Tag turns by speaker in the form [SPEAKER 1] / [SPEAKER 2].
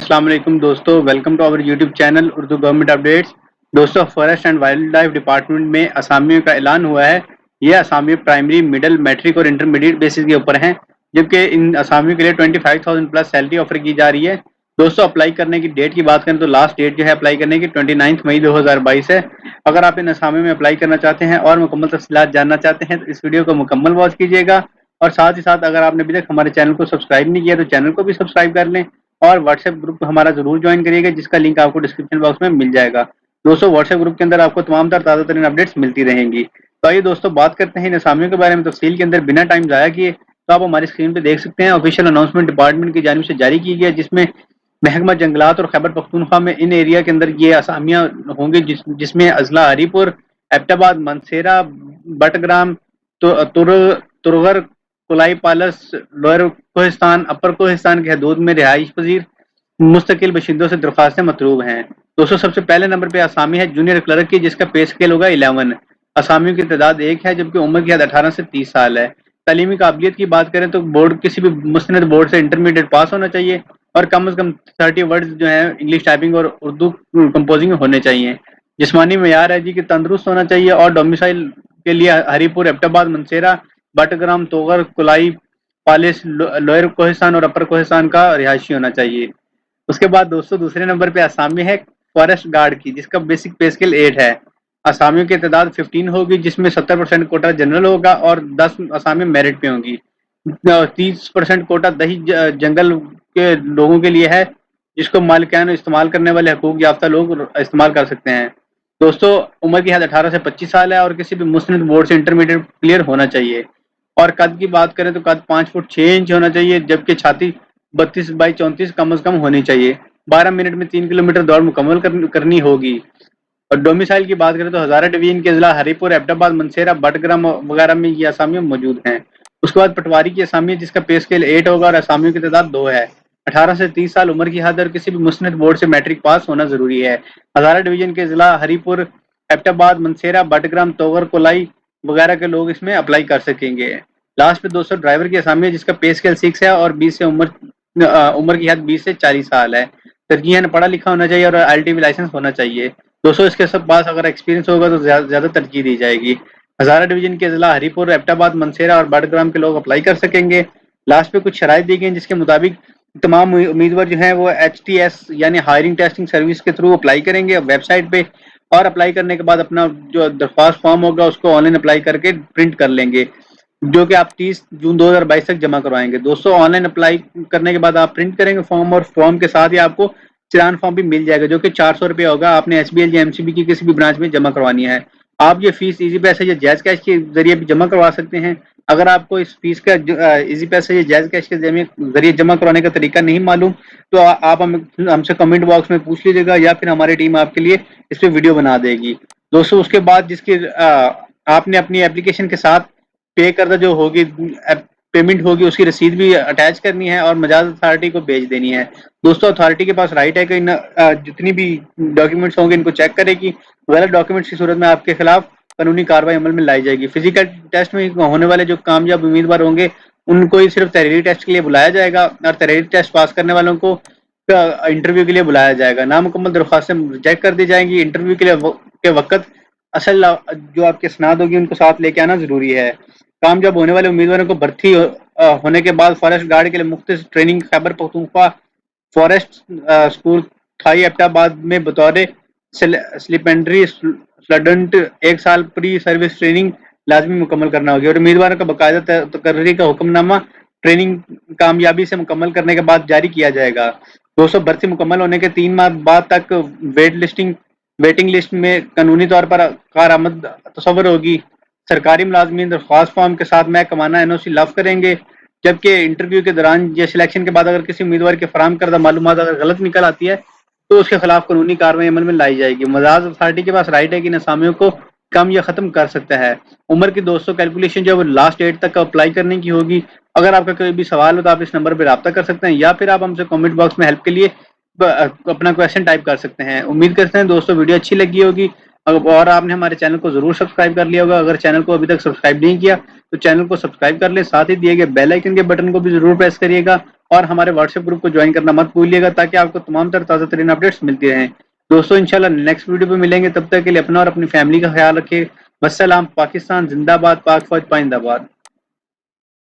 [SPEAKER 1] अस्सलाम वालेकुम दोस्तों, welcome to our YouTube channel Urdu government updates. दोस्तों, forest and wildlife department में असामियों का ऐलान हुआ है। ये असामियों प्राइमरी, मिडिल, मैट्रिक और इंटरमीडिएट बेसिस के ऊपर हैं, जबकि इन असामियों के लिए 25,000 प्लस सैलरी ऑफर की जा रही है। दोस्तों, अप्लाई करने की डेट की बात करें तो लास्ट डेट जो है अप्लाई करने की 29 मई 2022 है। अगर आप इन असामियों में अप्लाई करना चाहते हैं और मुकम्मल तफसीलात जानना चाहते हैं तो इस वीडियो को मुकम्मल वॉच कीजिएगा। और साथ ही साथ अगर आपने अभी तक हमारे चैनल को सब्सक्राइब नहीं किया तो चैनल को भी सब्सक्राइब कर लें और व्हाट्सएप ग्रुप हमारा जरूर ज्वाइन करिएगा, जिसका लिंक आपको डिस्क्रिप्शन बॉक्स में मिल जाएगा। दोस्तों, व्हाट्सएप ग्रुप के अंदर आपको तमाम ताज़ा तरीन अपडेट्स मिलती रहेंगी। तो आइए दोस्तों, बात करते हैं इन असामियों के बारे में तफसील के अंदर बिना टाइम ज़ाया किए। तो आप हमारी स्क्रीन पे देख सकते हैं, ऑफिशियल अनाउंसमेंट डिपार्टमेंट की जानिब से जारी की गई है, जिसमें महकमा जंगलात और खैबर पख्तूनख्वा में इन एरिया के अंदर ये असामियाँ होंगी, जिसमें अजला हरीपुर, एबटाबाद, मनसेरा, बटग्राम, तुरगर, कुलाई पालस, लोअर कोहिस्तान, अपर कोहिस्तान की हदूद में रिहाइश पजीर मुस्तकिल बशिंदों से दरख्वास्तें मतलूब हैं। दोस्तों, सबसे पहले नंबर पे आसामी है जूनियर क्लर्क की, जिसका पे स्केल होगा 11। असामियों की तादाद 1 है, जबकि उम्र की हद 18 से 30 साल है। तालीमी काबिलियत की बात करें तो बोर्ड किसी भी मुस्नद बोर्ड से इंटरमीडिएट पास होना चाहिए और कम से कम 30 वर्ड्स जो है इंग्लिश टाइपिंग और उर्दू कंपोजिंग होने चाहिए। जिस्मानी मेयार है जी कि तंदुरुस्त होना चाहिए और डोमिसाइल के लिए हरीपुर, एबटाबाद, मनसेरा, बटग्राम, तोगर, कुलाई पालिस, लोअर कोहिस्तान और अपर कोहिस्तान का रिहायशी होना चाहिए। उसके बाद दोस्तों, दूसरे नंबर पे आसामी है फॉरेस्ट गार्ड की, जिसका बेसिक पे स्केल 8 है। आसामियों की तादाद 15 होगी, जिसमें 70% कोटा जनरल होगा और 10 आसामी मेरिट पे होंगी। 30% कोटा दही जंगल के लोगों के लिए है, जिसको मालिकान इस्तेमाल करने वाले हकूक याफ्ता लोग इस्तेमाल कर सकते हैं। दोस्तों, उम्र की हद 18 से 25 साल है और किसी भी मुस्लिम बोर्ड से इंटरमीडिएट क्लियर होना चाहिए। और कद की बात करें तो कद 5 फुट 6 इंच होना चाहिए, जबकि छाती 32 बाई 34 कम अज कम होनी चाहिए। 12 मिनट में 3 किलोमीटर दौड़ मुकम्मल करनी होगी। और डोमिसाइल की बात करें तो हजारा डिवीजन के जिला हरीपुर, एबटाबाद, मनसेरा, बटग्राम वगैरह में ये असामियाँ मौजूद हैं। उसके बाद पटवारी की असामी है, जिसका पे स्केल 8 होगा और असामियों की तादाद 2 है। 18 से 30 साल उम्र की हद और किसी भी मुस्लिम बोर्ड से मैट्रिक पास होना जरूरी है। हजारा डिवीजन के जिला हरीपुर, एबटाबाद, मनसेरा, बटग्राम, तोगर, कोलाई वगैरह के लोग इसमें अप्लाई कर सकेंगे। लास्ट पे दोस्तों ड्राइवर की असामी है, जिसका पे स्केल 6 है और 20 से उम्र की हद 20 से 40 साल है। तरजीहन पढ़ा लिखा होना चाहिए और एलटीवी लाइसेंस होना चाहिए। दोस्तों, इसके सब पास अगर एक्सपीरियंस होगा तो ज्यादा तरजीह दी जाएगी। हजारा डिवीजन के जिला हरीपुर, एबटाबाद, मनसेरा और बटग्राम के लोग अप्लाई कर सकेंगे। लास्ट पे कुछ शराइत दी गई, जिसके मुताबिक तमाम उम्मीदवार जो हैं वो HTS यानी हायरिंग टेस्टिंग सर्विस के थ्रू अप्लाई करेंगे वेबसाइट पे, और अप्लाई करने के बाद अपना जो दरख्वास्त फॉर्म होगा उसको ऑनलाइन अप्लाई करके प्रिंट कर लेंगे, जो कि आप 30 जून 2022 तक जमा करवाएंगे। दोस्तों, ऑनलाइन अप्लाई करने के बाद आप प्रिंट करेंगे फॉर्म और फॉर्म के साथ ही आपको चालान फॉर्म भी मिल जाएगा, जो कि 400 रुपये होगा। आपने SBL या MCB की किसी भी ब्रांच में जमा करवानी है। आप ये फीस इजी पैसे या जैज कैश के जरिए भी जमा करवा सकते हैं। अगर आपको इस फीस का इजी पैसे या जैज कैश के जरिए जमा करवाने का तरीका नहीं मालूम तो आप हमसे कमेंट बॉक्स में पूछ लीजिएगा या फिर हमारी टीम आपके लिए इस पर वीडियो बना देगी। दोस्तों, उसके बाद जिसकी आपने अपनी एप्लीकेशन के साथ पे करदा जो होगी पेमेंट होगी, उसकी रसीद भी अटैच करनी है और मजाज अथॉरिटी को भेज देनी है। दोस्तों, अथॉरिटी के पास राइट है कि जितनी भी डॉक्यूमेंट्स होंगे इनको चेक करे कि गलत डॉक्यूमेंट्स की सूरत में आपके खिलाफ कानूनी कार्रवाई अमल में लाई जाएगी। फिजिकल टेस्ट में होने वाले जो कामयाब उम्मीदवार होंगे उनको ही सिर्फ तहरीरी टेस्ट के लिए बुलाया जाएगा और तहरीरी टेस्ट पास करने वालों को इंटरव्यू के लिए बुलाया जाएगा। नामुकम्मल दरख्वास्तें रिजेक्ट कर दी जाएंगी। इंटरव्यू के वक्त असल जो आपके सनाद होगी उनको साथ लेके आना जरूरी है। कामयाब होने वाले उम्मीदवारों को भर्ती होने के बाद फॉरेस्ट गार्ड के लिए मुख्तलिफ training Khyber Pakhtunkhwa forest school थाई एबटाबाद में बतौर स्लिपेंडरी स्टूडेंट 1 साल प्री सर्विस ट्रेनिंग लाजमी मुकम्मल करना होगी और उम्मीदवारों का बाकायदा तकर्री का हुक्मनामा ट्रेनिंग कामयाबी से मुकम्मल करने के बाद जारी किया जाएगा। दोस्तों, भर्ती मुकम्मल होने के 3 माह बाद तक वेटिंग लिस्ट में कानूनी तौर पर कारआमद तस्वर होगी। सरकारी मुलाजमीन दरख्वास्त फॉर्म के साथ महकमाना NOC लफ करेंगे, जबकि इंटरव्यू के दौरान या सिलेक्शन के बाद अगर किसी उम्मीदवार के फराहम करदा मालूमात अगर गलत निकल आती है तो उसके खिलाफ कानूनी कार्रवाई अमल में लाई जाएगी। मजाज अथॉरिटी के पास राइट है कि इन असामियों को कम या खत्म कर सकता है। उम्र की दोस्तों कैलकुलेशन जो है वो लास्ट डेट तक अप्लाई करने की होगी। अगर आपका कोई भी सवाल हो तो आप इस नंबर पर रब्ता कर सकते हैं या फिर आप हमसे कमेंट बॉक्स में हेल्प के लिए अपना क्वेश्चन टाइप कर सकते हैं। उम्मीद करते हैं दोस्तों वीडियो अच्छी लगी होगी और आपने हमारे चैनल को जरूर सब्सक्राइब कर लिया होगा। अगर चैनल को अभी तक सब्सक्राइब नहीं किया तो चैनल को सब्सक्राइब कर ले, साथ ही दिए गए बेल आइकन के बटन को भी जरूर प्रेस करिएगा اور ہمارے واٹس ایپ گروپ کو جوائن کرنا مت بھولیے گا تاکہ آپ کو تمام تر تازہ ترین اپڈیٹس ملتی رہیں. دوستوں انشاءاللہ نیکسٹ ویڈیو پہ ملیں گے. تب تک کے لیے اپنا اور اپنی فیملی کا خیال رکھیے. والسلام. پاکستان زندہ باد. پاک فوج پائندہ باد.